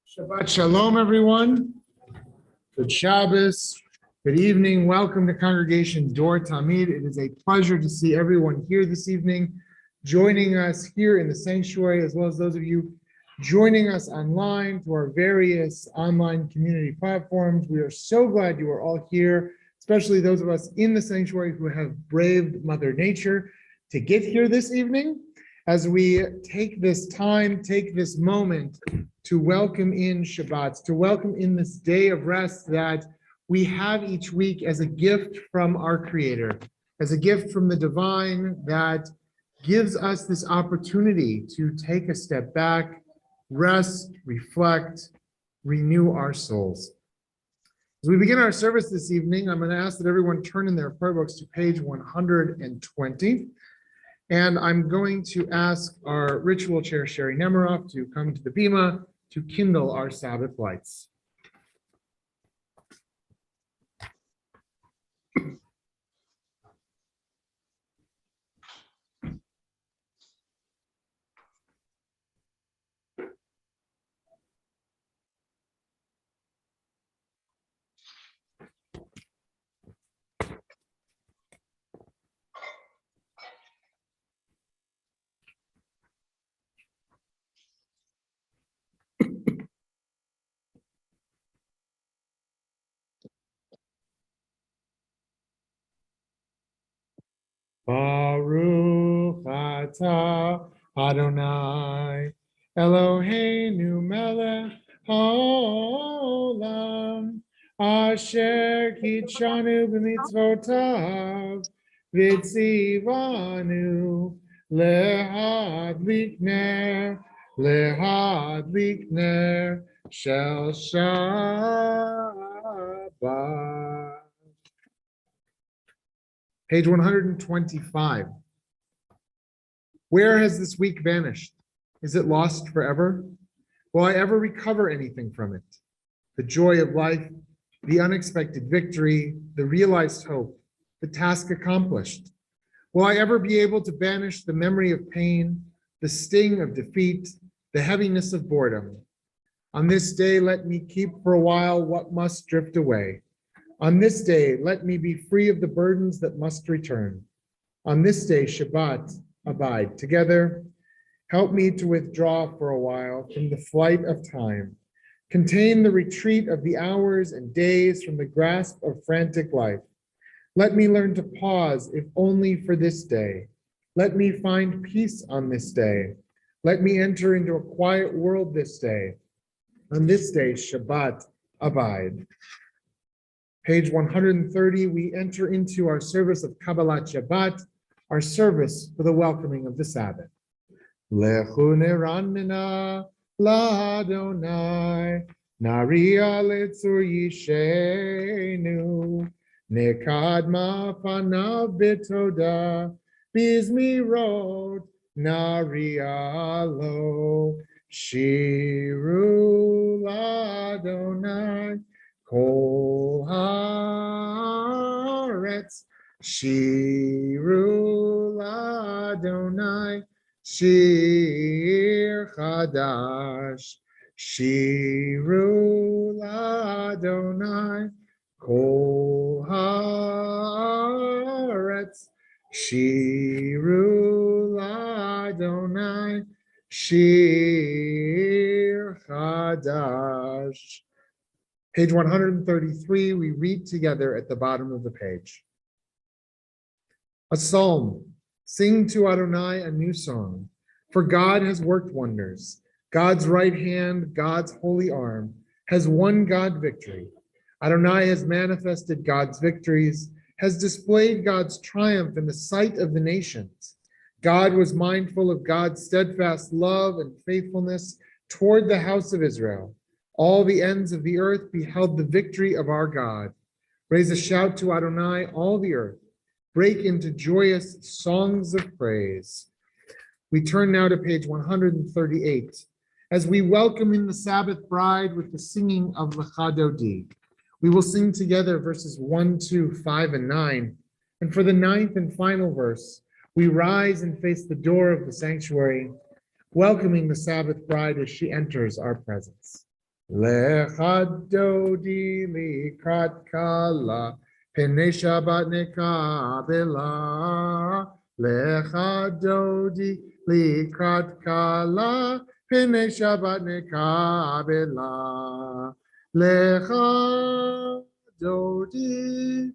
Shabbat Shalom, everyone. Good Shabbos. Good evening. Welcome to Congregation Dor Tamid. It is a pleasure to see everyone here this evening, joining us here in the sanctuary, as well as those of you joining us online through our various online community platforms. We are so glad you are all here, especially those of us in the sanctuary who have braved Mother Nature to get here this evening. As we take this time, take this moment to welcome in Shabbat, to welcome in this day of rest that we have each week as a gift from our Creator, as a gift from the divine that gives us this opportunity to take a step back, rest, reflect, renew our souls. As we begin our service this evening, I'm going to ask that everyone turn in their prayer books to page 120. And I'm going to ask our ritual chair, Sherry Nemiroff, to come to the bima to kindle our Sabbath lights. Baruch atah Adonai Eloheinu melech haolam asher kitshanu b'mitzvotav v'tzivanu lehadlik ner shel Shabbat. Page 125. Where has this week vanished? Is it lost forever? Will I ever recover anything from it? The joy of life, the unexpected victory, the realized hope, the task accomplished. Will I ever be able to banish the memory of pain, the sting of defeat, the heaviness of boredom? On this day, let me keep for a while what must drift away. On this day, let me be free of the burdens that must return. On this day, Shabbat, abide together. Help me to withdraw for a while from the flight of time. Contain the retreat of the hours and days from the grasp of frantic life. Let me learn to pause, if only for this day. Let me find peace on this day. Let me enter into a quiet world this day. On this day, Shabbat, abide. Page 130, we enter into our service of Kabbalat Shabbat, our service for the welcoming of the Sabbath. Lechu neranina l'Adonai, naria letzur yishenu, nekadma panav b'toda, bizmirot naria lo, shiru l'Adonai, Kol haaretz shiru l'Adonai shir chadash shiru l'Adonai Kol haaretz shiru l'Adonai shir chadash. Page 133, we read together at the bottom of the page. A psalm, sing to Adonai a new song, for God has worked wonders. God's right hand, God's holy arm, has won God victory. Adonai has manifested God's victories. has displayed God's triumph in the sight of the nations. God was mindful of God's steadfast love and faithfulness toward the house of Israel. All the ends of the earth beheld the victory of our God. Raise a shout to Adonai, all the earth. Break into joyous songs of praise. We turn now to page 138 as we welcome in the Sabbath bride with the singing of Lecha Dodi. We will sing together verses 1, 2, 5, and 9. And for the ninth and final verse, we rise and face the door of the sanctuary, welcoming the Sabbath bride as she enters our presence. Lecha Dodi likrat kala, Penei Shabbat nekabela. Lecha Dodi likrat kala, Penei Shabbat nekabela. Lecha Dodi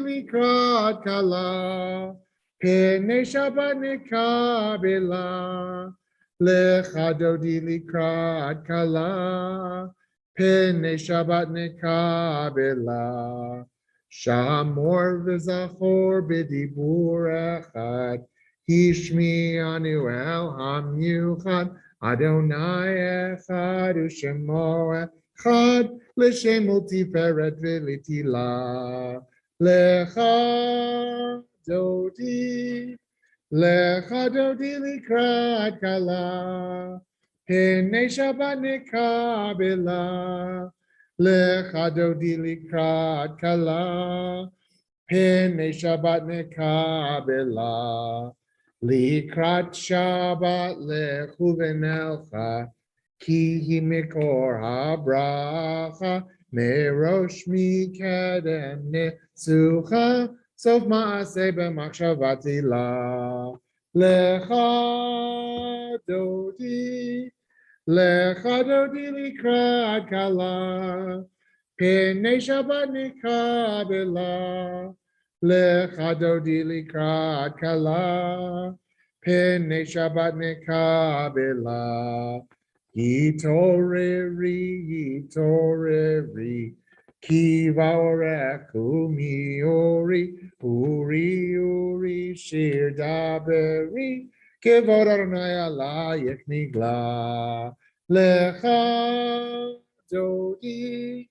likrat kala, Penei Shabbat nekabela. Lecha Dodi likrat kala, Penei Shabbat nekabela. Shamor v'zachor b'dibur echad, Hishmi'anu el hamiuchad, Adonai echad u'shemo echad, L'shem u'tiferet v'litila. Lecha Dodi likrat kala, Penei Shabbat nekabela. Lecha Dodi likrat kala, Penei Shabbat nekabela. Likrat Shabbat lechu v'nelcha, Ki hi mikor habracha, Merosh mikedem nesucha, Sof ma'aseh b'machshavati la. Lecha Dodi likrat kala, Penei Shabbat nekabela. Lecha Dodi likrat kala, Penei Shabbat nekabela. Yitoreri, Ki va'orechu mi'ori, Uri shir daberi, Kevod Adonai alayich nigla. Lecha Dodi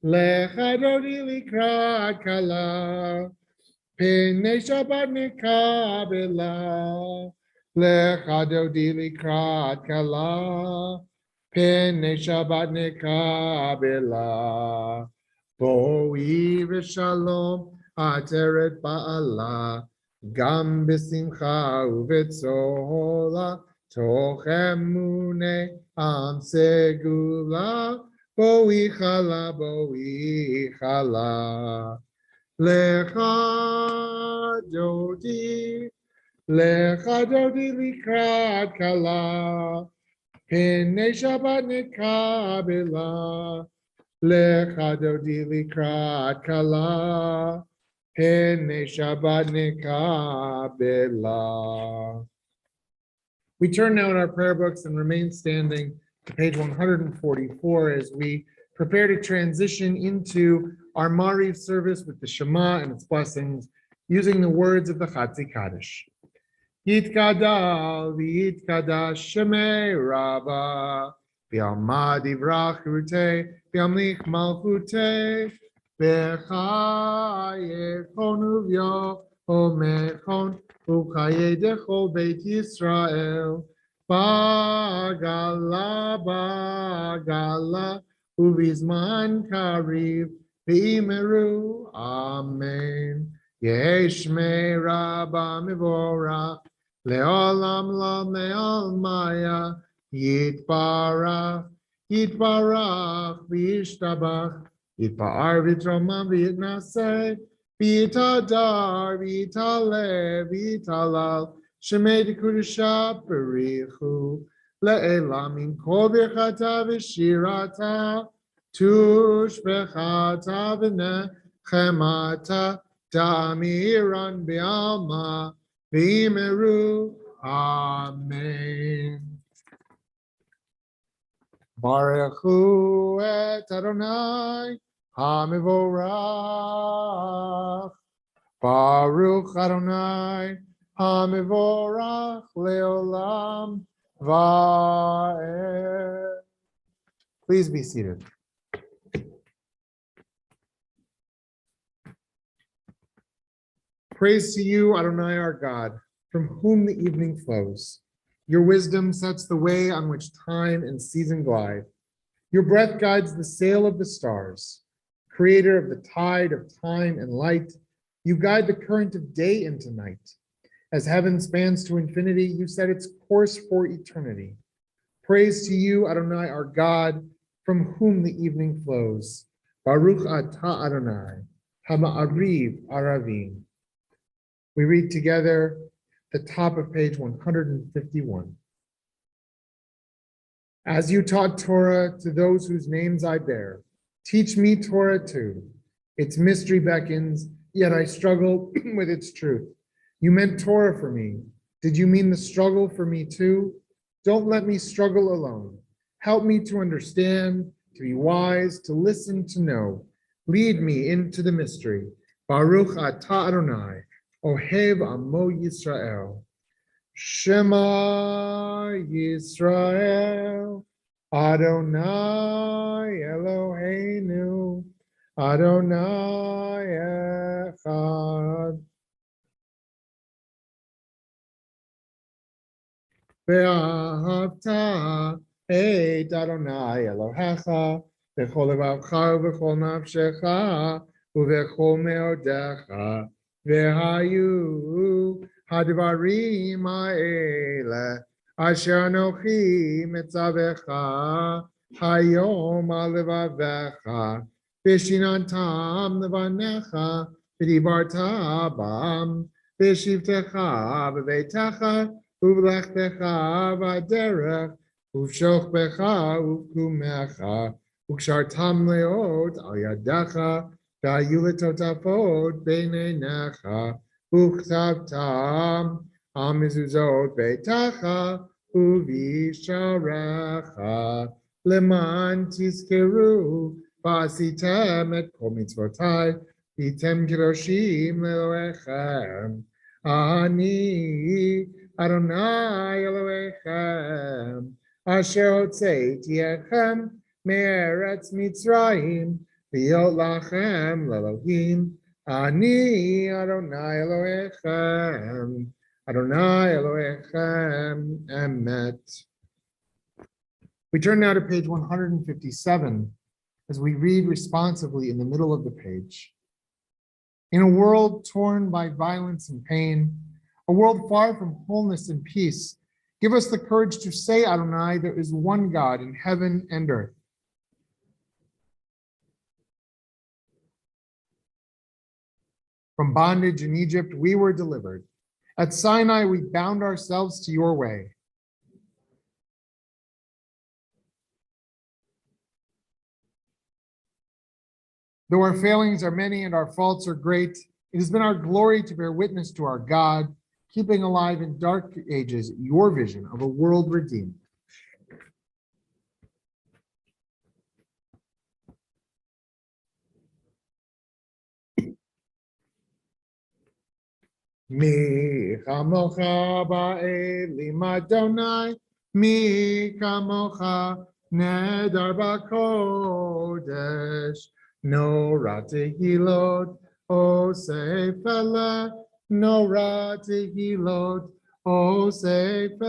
likrat kala, Penei Shabbat nekabela. Lecha Dodi likrat kala, Penei Shabbat nekabela. Boi v'shalom ateret ba'ala, Gam b'simcha u'v'tzola, Toch emune am segula, Boi chala. Lecha Dodi likrat kala, Penei Shabbat nekabela. Lecha Dodi likrat kala, Penei Shabbat nekabela. We turn now in our prayer books and remain standing to page 144 as we prepare to transition into our Mariv service with the Shema and its blessings, using the words of the Chatzi Kaddish. Yitkadal v'yitkadash Shemei Rabba, V'yamad yivrach rutei, V'yamlich malchutei, V'chayechon uv'yomechon, Uchayedecho Beit Yisrael, Bagala, Uvizman Kariv, V'imeru, Amen. Yeshmei Rabba Mivorach, Leolam Lo Me'olmaya, Yitbarach, V'yishtabach, Yitpa'ar v'yitromam v'yitnaseh, V'yitadar, v'yitaleh, v'yitalal, Shemei Dekudusha Perichu, Le'elam in kol birchata v'shirata, Tush bechata v'nechemata, Ta'amiran bi'alma, v'imeru, Amen. Baruch hu et Adonai, Hamivorach, Baruch Adonai, Hamivorach leolam va'ed. Please be seated. Praise to you, Adonai our God, from whom the evening flows. Your wisdom sets the way on which time and season glide. Your breath guides the sail of the stars. Creator of the tide of time and light, you guide the current of day into night. As heaven spans to infinity, you set its course for eternity. Praise to you, Adonai our God, from whom the evening flows. Baruch atah Adonai, hama'ariv aravim. We read together the top of page 151. As you taught Torah to those whose names I bear, teach me Torah too. Its mystery beckons, yet I struggle with its truth. You meant Torah for me. Did you mean the struggle for me too? Don't let me struggle alone. Help me to understand, to be wise, to listen, to know. Lead me into the mystery. Baruch atah Adonai, Ohev Amo Yisrael. Shema Yisrael, Adonai Eloheinu, Adonai Echad. Ve'ahavta et Adonai Elohecha, v'chol levavcha v'chol nafshecha, u'v'chol meodecha. Vehayu hadvarim ha'ele asher anochi mitzavecha hayom alevavecha v'shinantam levanecha v'dibarta bam v'shivtecha v'veitecha uv'lechtecha v'aderech uv'shochbecha uv'kumecha u'kshartam leot al yadecha Vayuletotafot beinenecha, uchtabtam amizuzot beitacha, uvisharecha, leman tizkeru, vasitem et kol mitzvotai, vitem kiroshim leloechem, ani Adonai Elohechem, asher hotzeiti echem, me'eretz Mitzrayim, V'yot lachem l'Elohim, ani Adonai Elohechem, Adonai Elohechem, emet. We turn now to page 157 as we read responsively in the middle of the page. In a world torn by violence and pain, a world far from wholeness and peace, give us the courage to say, Adonai, there is one God in heaven and earth. From bondage in Egypt, we were delivered. At Sinai, we bound ourselves to your way. Though our failings are many and our faults are great, it has been our glory to bear witness to our God, keeping alive in dark ages your vision of a world redeemed. Mi kamocha ba'elim Adonai, mi kamocha nedar b'kodesh, nora tehilot osefele, nora tehilot osefele,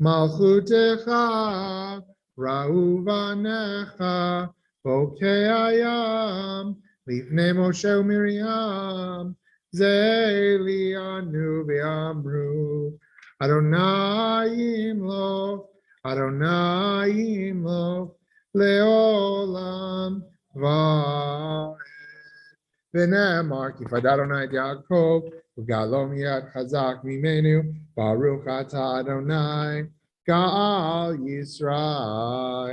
malchutecha ra'u vanecha, bokei hayam, Lifnei Moshe u'Miriam, Ze'lianu v'amru, Adonai imloch, Adonai imloch, le'olam va'ed. V'ne'emar kifad Adonai et Yaakov, u'galom yad chazak mimenu, Baruch atah Adonai, Ga'al Yisrael.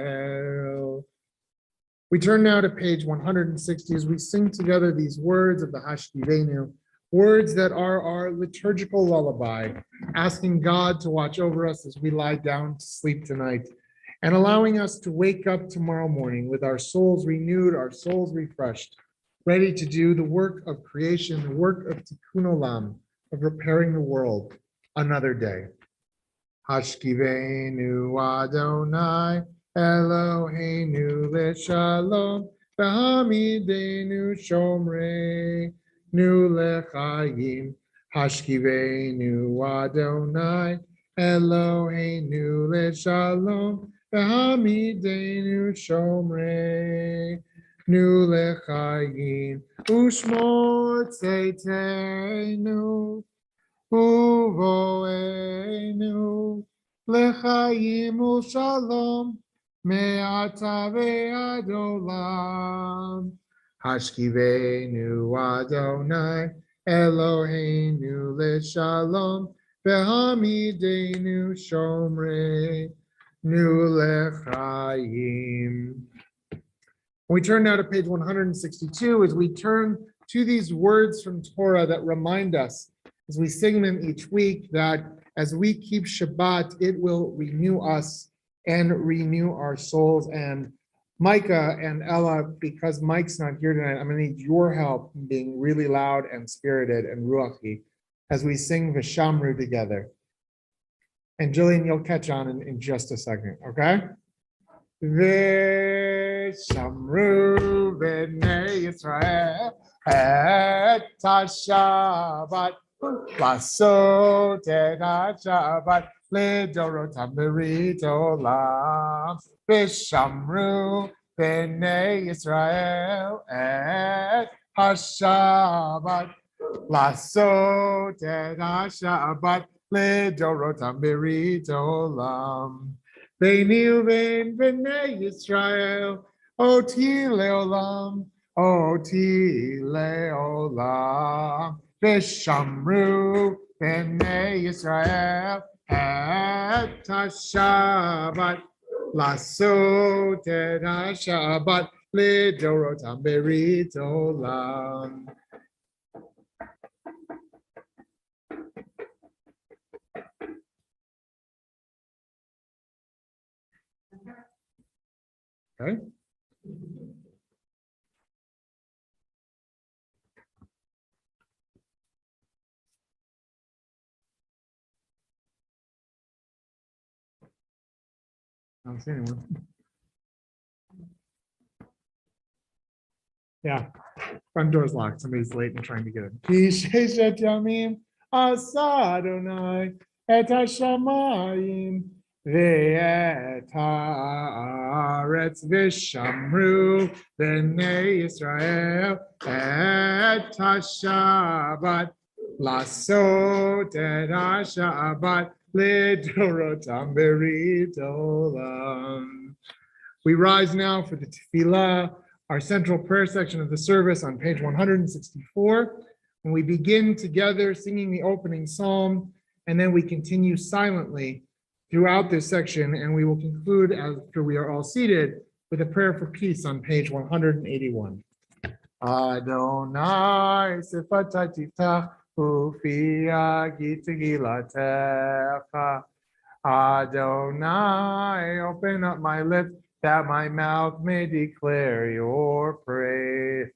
We turn now to page 160 as we sing together these words of the Hashtivenu, words that are our liturgical lullaby, asking God to watch over us as we lie down to sleep tonight, and allowing us to wake up tomorrow morning with our souls renewed, our souls refreshed, ready to do the work of creation, the work of tikkun olam, of repairing the world another day. Hashkivenu Adonai Eloheinu leShalom v'hamidenu shomreinu lechayim. Hashkivenu Adonai Eloheinu leShalom v'hamidenu shomreinu lechayim. Ushmot tzeitzenu Uvoenu lechayim u'shalom me'ata ve'ad olam. Hashkivenu Adonai Eloheinu leShalom v'hamidenu shomreinu lechayim. We turn now to page 162 as we turn to these words from Torah that remind us as we sing them each week, that as we keep Shabbat, it will renew us and renew our souls. And Micah and Ella, because Mike's not here tonight, I'm going to need your help in being really loud and spirited and ruachi as we sing V'shamru together. And Jillian, you'll catch on in just a second, okay? V'shamru b'nei Yisrael et ha-Shabbat Lasot et ha-Shabbat lidorot hamirit olam. V'shamru b'nei Yisrael et ha-Shabbat Lasot et ha-Shabbat lidorot hamirit olam. Beini uvein b'nei Yisrael oti leolam, oti leolam. V'shamru b'nei Yisrael et ha-Shabbat lasot et ha-Shabbat lidorot hamirit olam. Okay. I don't see anyone. Yeah, front door's locked. Somebody's late and trying to get in. Kishet yamim asa Adonai et hashamayim ve'et haaretz v'shamru b'nei Yisrael et hashabat lasot et hashabat lidorotam berit olam. We rise now for the tefillah, our central prayer section of the service on page 164. When we begin together singing the opening psalm, and then we continue silently throughout this section, and we will conclude after we are all seated with a prayer for peace on page 181. Adonai sifatai tiftach ufi yagid tegilatecha. Adonai, open up my lips that my mouth may declare your praise.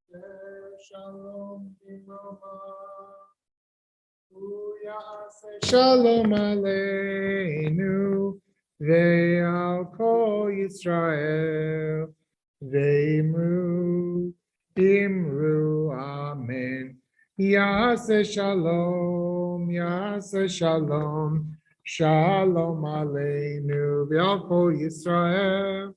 Shalom Aleinu ve'al kol Yisrael ve'imru imru amen. Yaseh shalom, yaseh shalom, shalom aleinu ve'al kol Yisrael.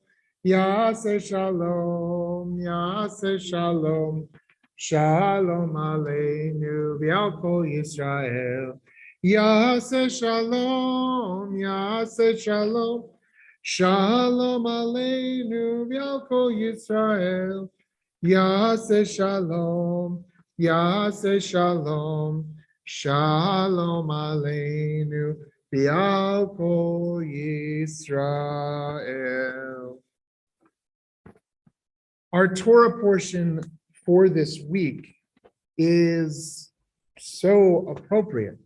Yaseh shalom, yaseh shalom, shalom aleinu ve'al kol Yisrael. Yaseh shalom, yaseh shalom, shalom aleinu ve'al kol Yisrael. Yaseh shalom, yaseh shalom, shalom aleinu ve'al kol Yisrael. Our Torah portion for this week is so appropriate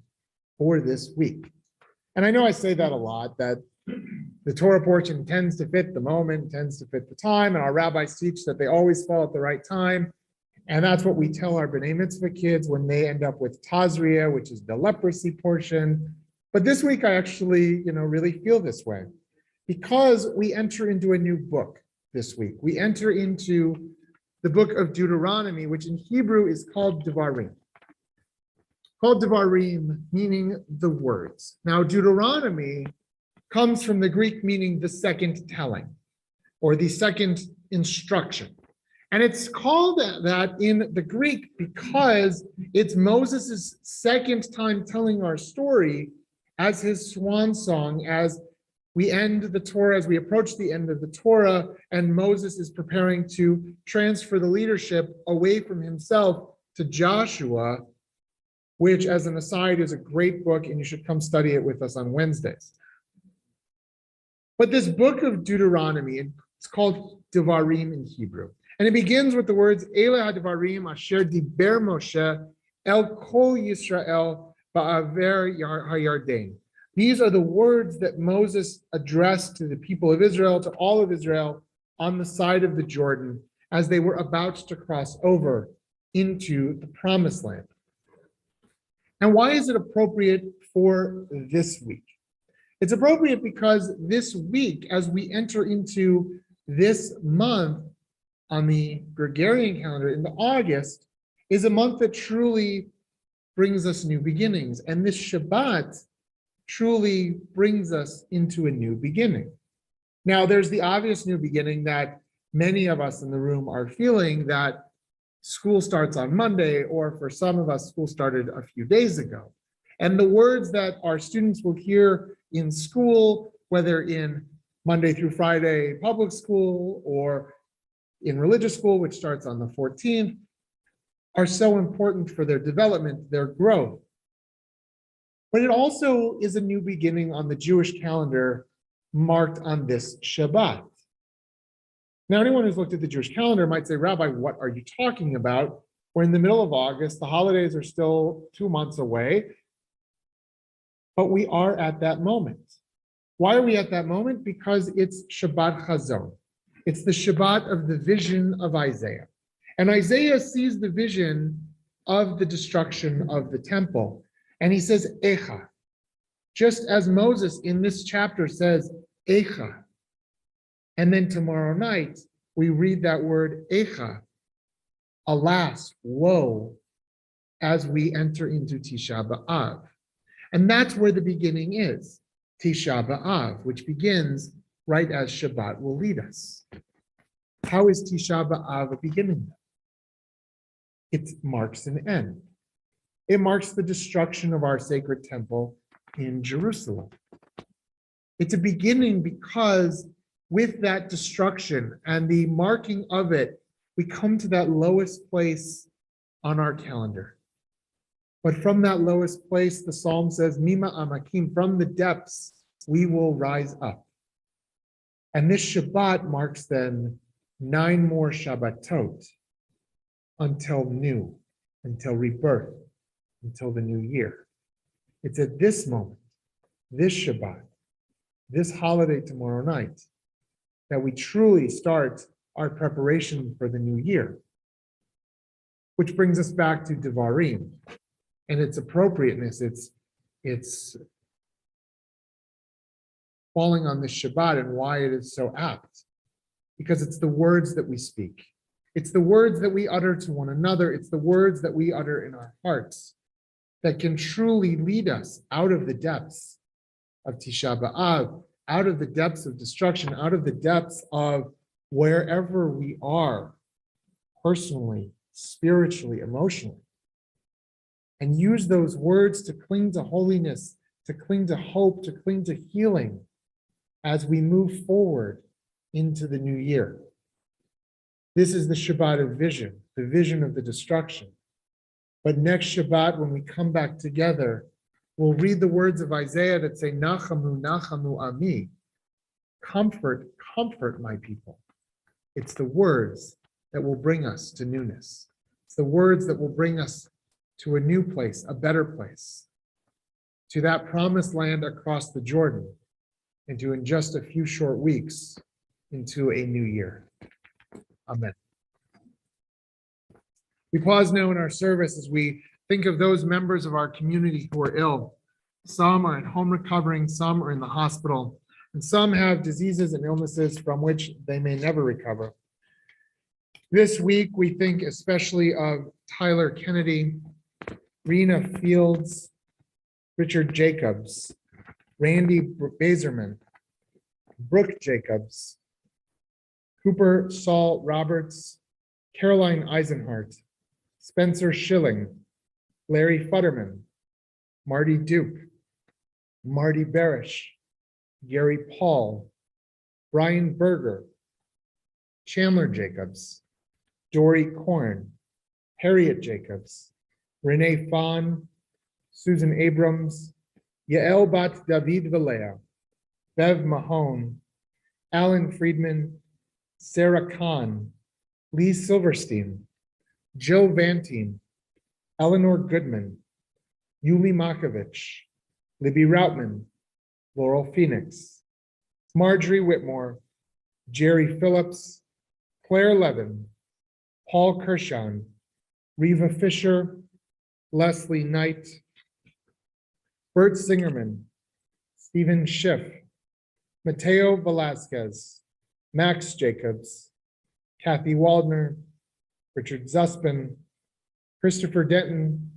for this week. And I know I say that a lot, that the Torah portion tends to fit the moment, tends to fit the time, and our rabbis teach that they always fall at the right time. And that's what we tell our B'nai Mitzvah kids when they end up with Tazria, which is the leprosy portion. But this week I actually, really feel this way because we enter into a new book this week. We enter into the book of Deuteronomy, which in Hebrew is called Devarim. Called Devarim, meaning the words. Now, Deuteronomy comes from the Greek meaning the second telling or the second instruction. And it's called that in the Greek because it's Moses' second time telling our story as his swan song, as we end the Torah, as we approach the end of the Torah, and Moses is preparing to transfer the leadership away from himself to Joshua, which, as an aside, is a great book, and you should come study it with us on Wednesdays. But this book of Deuteronomy, it's called Devarim in Hebrew. And it begins with the words, Ele HaDevarim asher diber Moshe el kol Yisrael ba'aver hayarden. These are the words that Moses addressed to the people of Israel, to all of Israel, on the side of the Jordan, as they were about to cross over into the Promised Land. And why is it appropriate for this week? It's appropriate because this week, as we enter into this month on the Gregorian calendar in the August, is a month that truly brings us new beginnings. And this Shabbat truly brings us into a new beginning. Now, there's the obvious new beginning that many of us in the room are feeling, that school starts on Monday, or for some of us, school started a few days ago. And the words that our students will hear in school, whether in Monday through Friday public school or in religious school, which starts on the 14th, are so important for their development, their growth. But it also is a new beginning on the Jewish calendar marked on this Shabbat. Now, anyone who's looked at the Jewish calendar might say, Rabbi, what are you talking about? We're in the middle of August, the holidays are still 2 months away, but we are at that moment. Why are we at that moment? Because it's Shabbat Chazon. It's the Shabbat of the vision of Isaiah. And Isaiah sees the vision of the destruction of the temple. And he says, Echa. Just as Moses in this chapter says, Echa. And then tomorrow night, we read that word Echa, alas, woe, as we enter into Tisha B'Av. And that's where the beginning is, Tisha B'Av, which begins right as Shabbat will lead us. How is Tisha B'Av a beginning? It marks an end. It marks the destruction of our sacred temple in Jerusalem. It's a beginning because with that destruction and the marking of it, we come to that lowest place on our calendar. But from that lowest place, the psalm says, Mima Amakim, from the depths, we will rise up. And this Shabbat marks then 9 more Shabbatot until new, until rebirth, until the new year. It's at this moment, this Shabbat, this holiday tomorrow night, that we truly start our preparation for the new year. which brings us back to Devarim and its appropriateness. It's falling on this Shabbat and why it is so apt, because it's the words that we speak. It's the words that we utter to one another. It's the words that we utter in our hearts that can truly lead us out of the depths of Tisha B'Av, out of the depths of destruction, out of the depths of wherever we are, personally, spiritually, emotionally, and use those words to cling to holiness, to cling to hope, to cling to healing as we move forward into the new year. This is the Shabbat of vision, the vision of the destruction. But next Shabbat, when we come back together, we'll read the words of Isaiah that say, Nachamu, Nachamu Ami. Comfort, comfort my people. It's the words that will bring us to newness. It's the words that will bring us to a new place, a better place, to that promised land across the Jordan, and to, in just a few short weeks, into a new year. Amen. We pause now in our service as we think of those members of our community who are ill. Some are at home recovering, some are in the hospital, and some have diseases and illnesses from which they may never recover. This week, we think especially of Tyler Kennedy, Rena Fields, Richard Jacobs, Randy Bazerman, Brooke Jacobs, Cooper Saul Roberts, Caroline Eisenhart, Spencer Schilling, Larry Futterman, Marty Duke, Marty Barish, Gary Paul, Brian Berger, Chandler Jacobs, Dory Korn, Harriet Jacobs, Renee Fawn, Susan Abrams, Yael Bat David Valea, Bev Mahone, Alan Friedman, Sarah Kahn, Lee Silverstein, Jill Vantine, Eleanor Goodman, Yuli Makovich, Libby Routman, Laurel Phoenix, Marjorie Whitmore, Jerry Phillips, Claire Levin, Paul Kershon, Reva Fisher, Leslie Knight, Bert Singerman, Stephen Schiff, Mateo Velasquez, Max Jacobs, Kathy Waldner, Richard Zuspin, Christopher Denton,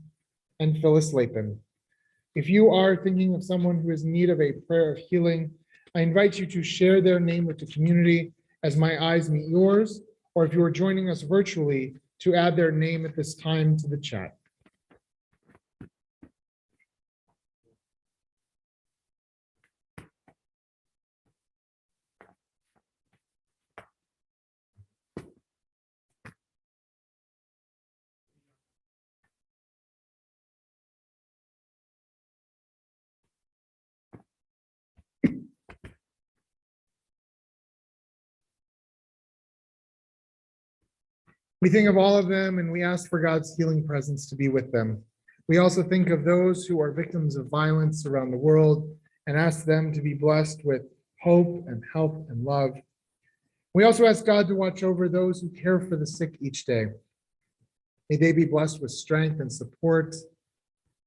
and Phyllis Lapin. If you are thinking of someone who is in need of a prayer of healing, I invite you to share their name with the community as my eyes meet yours, or if you are joining us virtually, to add their name at this time to the chat. We think of all of them and we ask for God's healing presence to be with them. We also think of those who are victims of violence around the world and ask them to be blessed with hope and help and love. We also ask God to watch over those who care for the sick each day. May they be blessed with strength and support,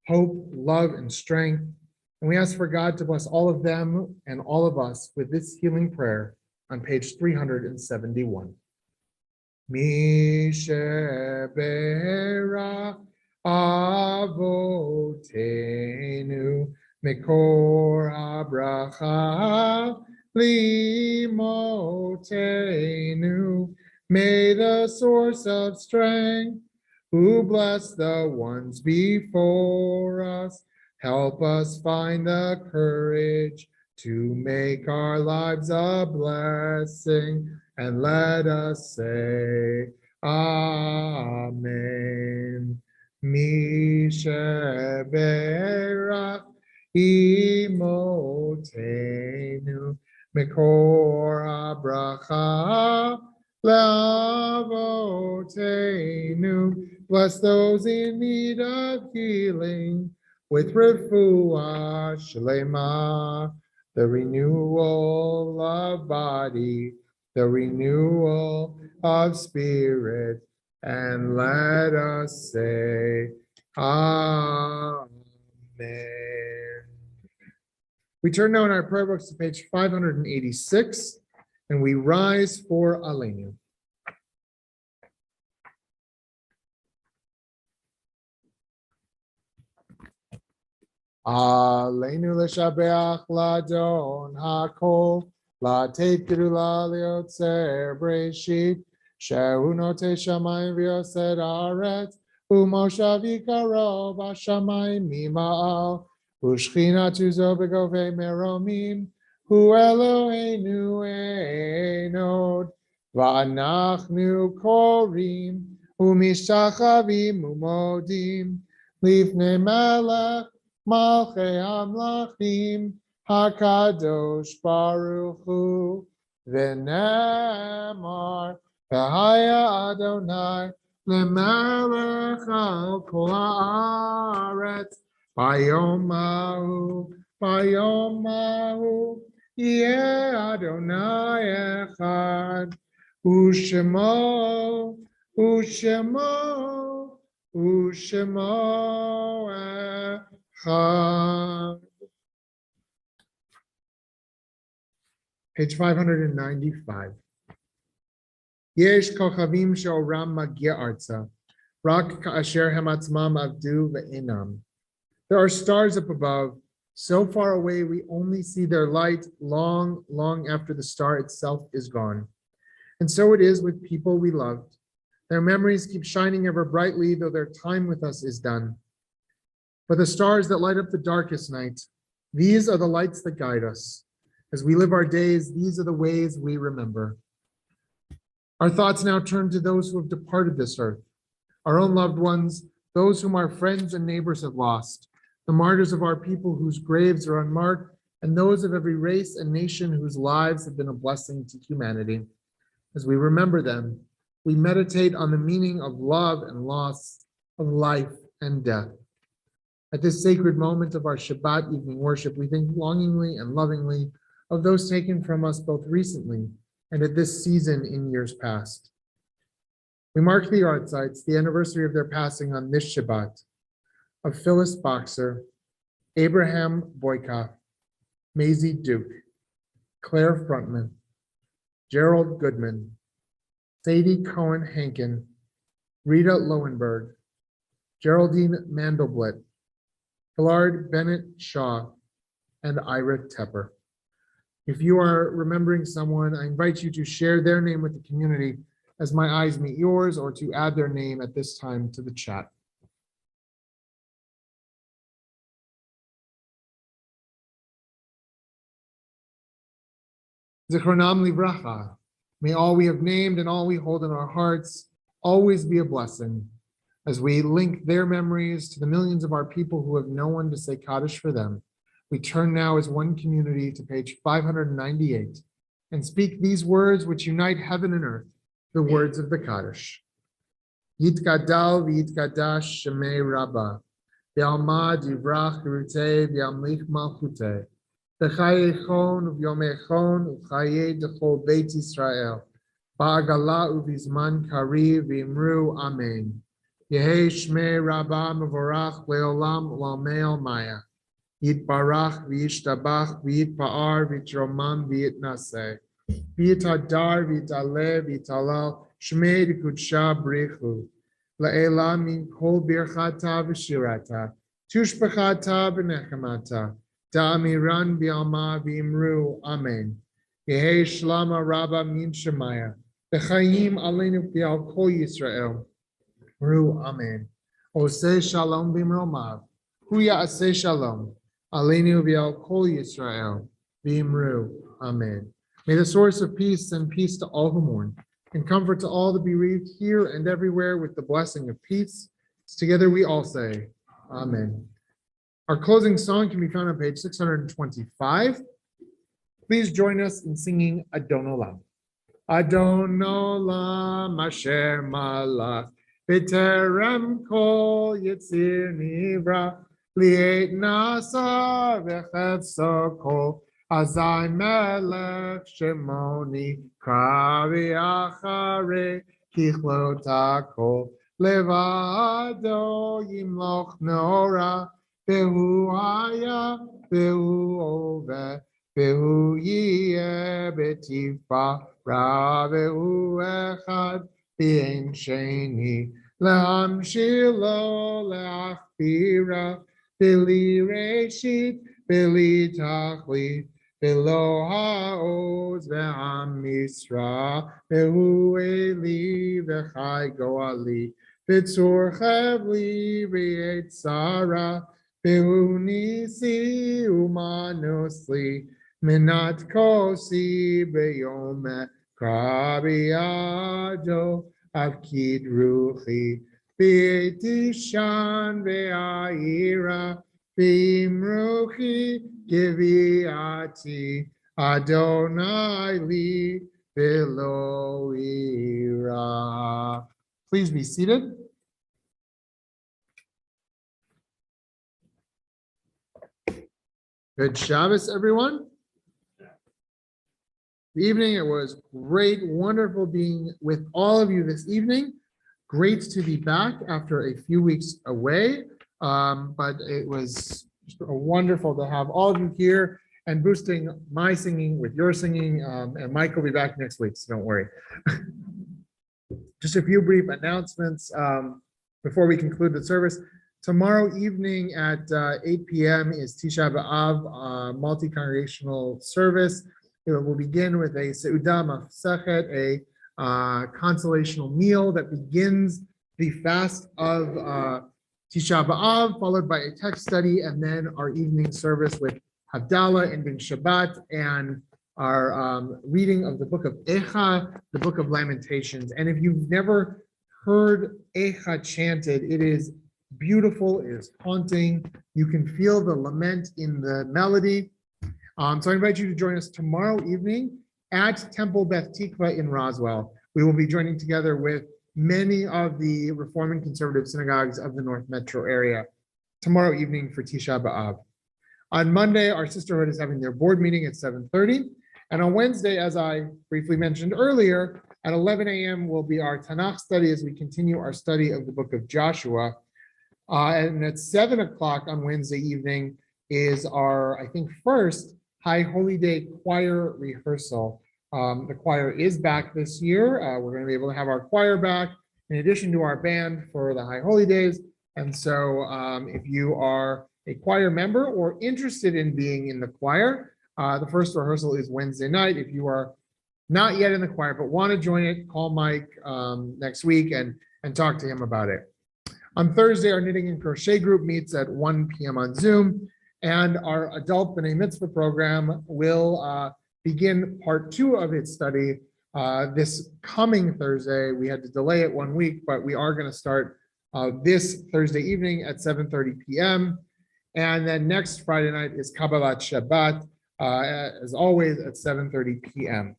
hope, love, and strength. And we ask for God to bless all of them and all of us with this healing prayer on page 371. Mi shebera avotenu mekor habracha limotenu. May the source of strength, who bless the ones before us, help us find the courage to make our lives a blessing. And let us say, Amen. Mi shebera imotenu mekor habracha leavotenu. Bless those in need of healing with refuah shlema, the renewal of body, the renewal of spirit, and let us say, Amen. We turn now in our prayer books to page 586, and we rise for Aleinu. Aleinu l'shabeach ladon hakol, latet gerula liotzer breshit, shehu notei shamayim v'yosed haaretz, u'moshav yikaro b'shamayim mima'al, u'shchinatu zo b'govei meromim, hu Eloheinu einod, v'anachnu korim, u'mishtachavim u'modim, lifnei melech, Malchei Hamlachim, Hakadosh Baruch Hu, V'nemar, V'haya Adonai, L'melech al kol haaretz, Bayom Mahu, Yeh Adonai Echad, U'shemo Echad. Page 595. Yesh kochavim she'oram magia arza, rak ka'asher hem atzmam avdu ve'enam. There are stars up above, so far away we only see their light long, long after the star itself is gone. And so it is with people we loved. Their memories keep shining ever brightly, though their time with us is done. But the stars that light up the darkest night, these are the lights that guide us. As we live our days, these are the ways we remember. Our thoughts now turn to those who have departed this earth, our own loved ones, those whom our friends and neighbors have lost, the martyrs of our people whose graves are unmarked, and those of every race and nation whose lives have been a blessing to humanity. As we remember them, we meditate on the meaning of love and loss, of life and death. At this sacred moment of our Shabbat evening worship, we think longingly and lovingly of those taken from us both recently and at this season in years past. We mark the Artzites, the anniversary of their passing on this Shabbat, of Phyllis Boxer, Abraham Boykoff, Maisie Duke, Claire Frontman, Gerald Goodman, Sadie Cohen Hankin, Rita Lowenberg, Geraldine Mandelblit, Hillard Bennett Shaw, and Ira Tepper. If you are remembering someone, I invite you to share their name with the community as my eyes meet yours, or to add their name at this time to the chat. Zichronam livracha. May all we have named and all we hold in our hearts always be a blessing, as we link their memories to the millions of our people who have no one to say Kaddish for them. We turn now as one community to page 598 and speak these words which unite heaven and earth, the words of the Kaddish. Yitgadal v'yitgadash shemei Rabbah, v'alma divrach gerutei v'yamlich malchutei, v'chayechon v'yomechon v'chayei dechol Beit Yisrael, ba'agala uvizman kariv v'imru amen. Yehei shmei Rabbah mevorach leolam lamei maya. Yitbarach v'yishtabach v'yitpa'ar v'yitromam v'yitnaseh. V'yitadar v'yitaleh v'yitalal shmei d'kudsha brichu. La'ela min kol birchata v'shirata. Tushbachata v'nechamata. Da'amiran v'yalma v'imru amen. Yehei shlama rabba min shemaya. V'chayim aleinu v'yal kol Yisrael. Ru amen. Oseh shalom v'imromav. Huya aseh shalom. Aleinu v'yal kol Yisrael. V'imru amen. May the source of peace send peace to all who mourn, and comfort to all the bereaved here and everywhere with the blessing of peace. Together we all say, amen. Our closing song can be found on page 625. Please join us in singing Adon Olam. Adon Olam Asher Malach B'terem Kol Yitzir Nivra Li'et Nasa V'chefso Kol Azai Melech Shemoni Kavi Achare ככלות הכל, לבדו ימלוך נורא, והוא היה, והוא הווה, והוא יהיה בתפארה, והוא אחד ואין שני, להמשילו, להכבירה, בלי ראשית, בלי תכלית, בלא העוז והמשרה, והוא אלי וחי גואלי, בצור חבלי ועת צרה, והוא ניסי ומנוס לי, מנת כוסי ביום קרא בידו, אבקיד רוחי, בעת תישן והעירה, ואמרוכי גביעתי, Adonai li velo ira. Please be seated. Good Shabbos, everyone. Good evening. It was great, wonderful being with all of you this evening. Great to be back after a few weeks away. But it was wonderful to have all of you here and boosting my singing with your singing. And Mike will be back next week, so don't worry. Just a few brief announcements before we conclude the service. Tomorrow evening at 8 p.m. is Tisha B'Av multi-congregational service. It will begin with a Seudah Mafsechet, a consolational meal that begins the fast of Tisha B'Av, followed by a text study, and then our evening service with Havdalah, ending Shabbat, and our reading of the book of Echa, the book of Lamentations. And if you've never heard Echa chanted, it is beautiful, it is haunting. You can feel the lament in the melody. So I invite you to join us tomorrow evening at Temple Beth Tikva in Roswell. We will be joining together with many of the Reform and Conservative synagogues of the North Metro area tomorrow evening for Tisha B'Av. On Monday, our sisterhood is having their board meeting at 7:30. And on Wednesday, as I briefly mentioned earlier, at 11 a.m. will be our Tanakh study as we continue our study of the book of Joshua. And at 7 o'clock on Wednesday evening is our, I think, first High Holy Day choir rehearsal. The choir is back this year. We're going to be able to have our choir back in addition to our band for the High Holy Days. And so if you are a choir member or interested in being in the choir, the first rehearsal is Wednesday night. If you are not yet in the choir but want to join it, call Mike next week and talk to him about it. On Thursday, our knitting and crochet group meets at 1 p.m. on Zoom, and our adult B'nai Mitzvah program will begin part 2 of its study this coming Thursday. We had to delay it 1 week, but we are going to start this Thursday evening at 7:30 p.m. And then next Friday night is Kabbalat Shabbat, as always, at 7:30 p.m.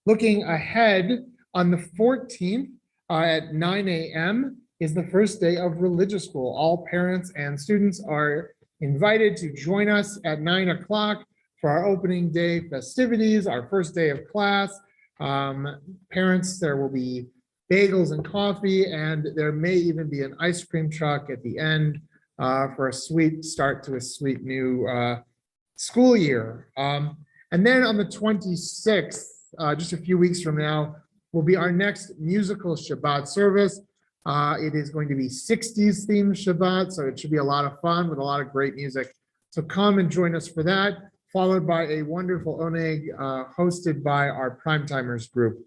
Looking ahead, on the 14th at 9 a.m. is the first day of religious school. All parents and students are invited to join us at 9 o'clock for our opening day festivities, our first day of class. Parents, there will be bagels and coffee, and there may even be an ice cream truck at the end for a sweet start to a sweet new school year. And then on the 26th, just a few weeks from now, will be our next musical Shabbat service. It is going to be 60s themed Shabbat, so it should be a lot of fun with a lot of great music. So come and join us for that, followed by a wonderful oneg hosted by our Primetimers group.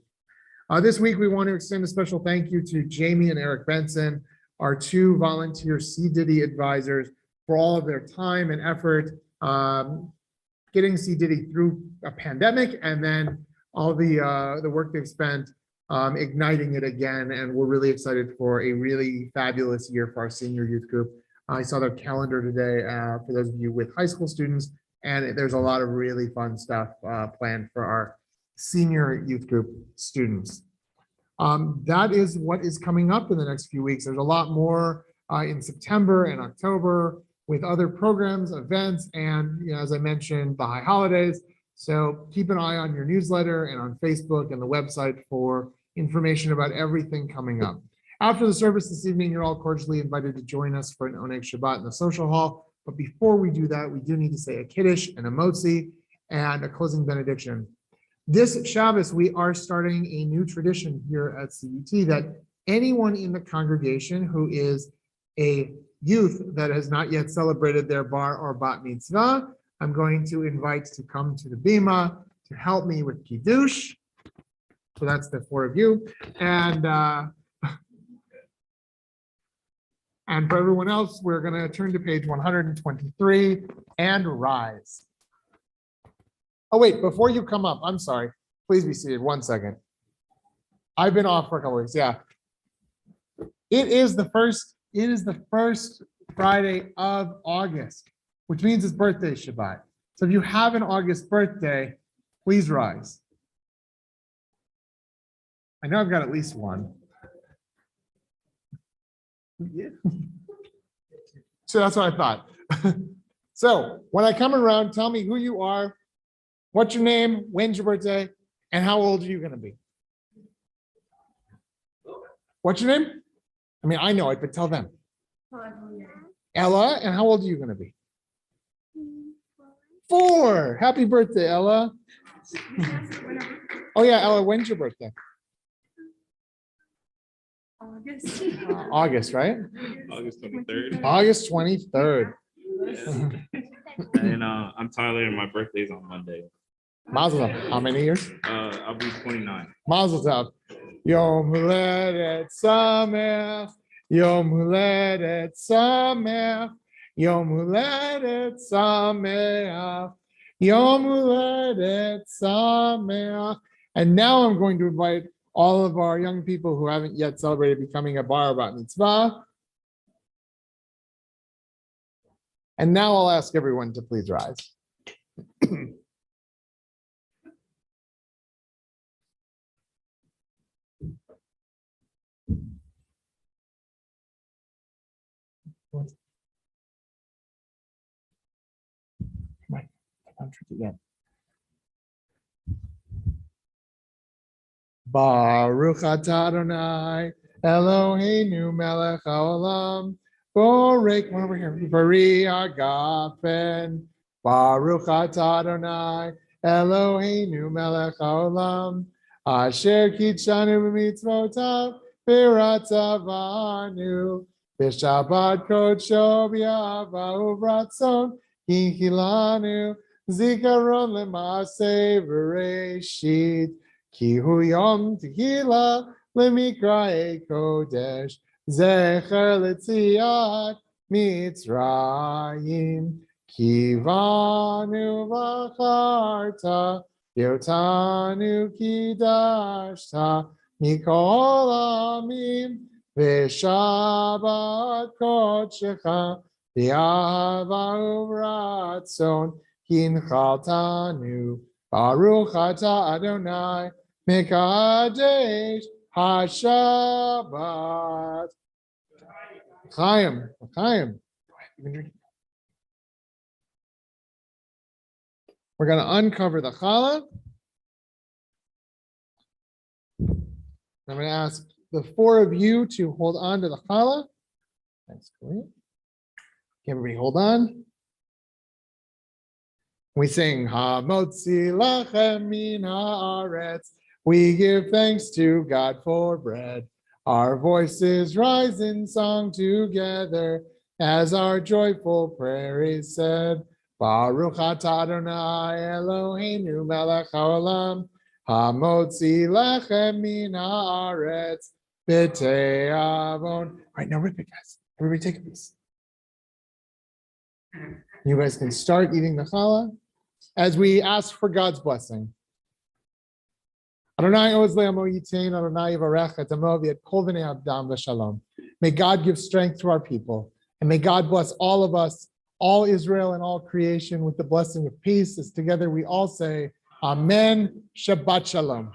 This week, we want to extend a special thank you to Jamie and Eric Benson, our 2 volunteer CDIDI advisors, for all of their time and effort getting CDIDI through a pandemic, and then all the work they've spent igniting it again. And we're really excited for a really fabulous year for our senior youth group. I saw their calendar today for those of you with high school students, and there's a lot of really fun stuff planned for our senior youth group students. That is what is coming up in the next few weeks. There's a lot more in September and October with other programs, events, and as I mentioned, the high holidays. So keep an eye on your newsletter and on Facebook and the website for information about everything coming up. After the service this evening, you're all cordially invited to join us for an Oneg Shabbat in the social hall. But before we do that, we do need to say a Kiddush and a Motzi and a closing benediction. This Shabbos, we are starting a new tradition here at CUT that anyone in the congregation who is a youth that has not yet celebrated their bar or bat mitzvah, I'm going to invite to come to the bima to help me with Kiddush. So that's the four of you. And for everyone else, we're going to turn to page 123 and rise. Oh, wait, before you come up, I'm sorry. Please be seated 1 second. I've been off for a couple weeks. Yeah. It is the first Friday of August, which means it's birthday Shabbat. So if you have an August birthday, please rise. I know I've got at least one. Yeah. So that's what I thought. So when I come around, tell me who you are, what's your name, when's your birthday, and how old are you going to be? What's your name? I mean, I know it, but tell them. Ella, and how old are you going to be? 4. Happy birthday, Ella. Oh yeah, Ella, when's your birthday? August. August, right? August 23rd. August 23rd. And I'm Tyler, and my birthday is on Monday. Mazel tov. How many years? I'll be 29. Mazel tov. Yom Huledet Sameach. Yom Huledet Sameach. Yom Huledet Sameach. Yom Huledet Sameach. And now I'm going to invite all of our young people who haven't yet celebrated becoming a bar bat mitzvah. And now I'll ask everyone to please rise. Baruch atah Adonai Eloheinu melech haolam borei, come over here, Bari agafen. Baruch atah Adonai Eloheinu melech haolam asher kitshanu b'mitzvotav v'ratzavanu b'shabbat kodsho b'yahava u'b'ratzon kinchilanu zikaron l'maaseh v'reishit Ki hu yom tehila lemikrae kodesh zecher letziat mitzrayim kivanu v'acharta yotanu kidashta mikol amim v'shabbat kodshecha v'yahava u'ratzon kinchaltanu Baruch atah Adonai Mekadesh HaShabbat. Chaim. We're going to uncover the challah. I'm going to ask the 4 of you to hold on to the challah. Thanks, Corey. Everybody hold on. We sing Hamotzi lachem min haaretz. We give thanks to God for bread. Our voices rise in song together as our joyful prayer is said. Baruch atah Adonai Eloheinu melech haolam hamotzi lachem min haaretz b'te'avon. All right, now rip it, guys. Everybody take a piece. You guys can start eating the challah as we ask for God's blessing. Adonai oz le'amo yitain, Adonai yivarech et amo v'et kol v'nei adam v'shalom. May God give strength to our people, and may God bless all of us, all Israel and all creation with the blessing of peace, as together we all say, Amen, Shabbat Shalom.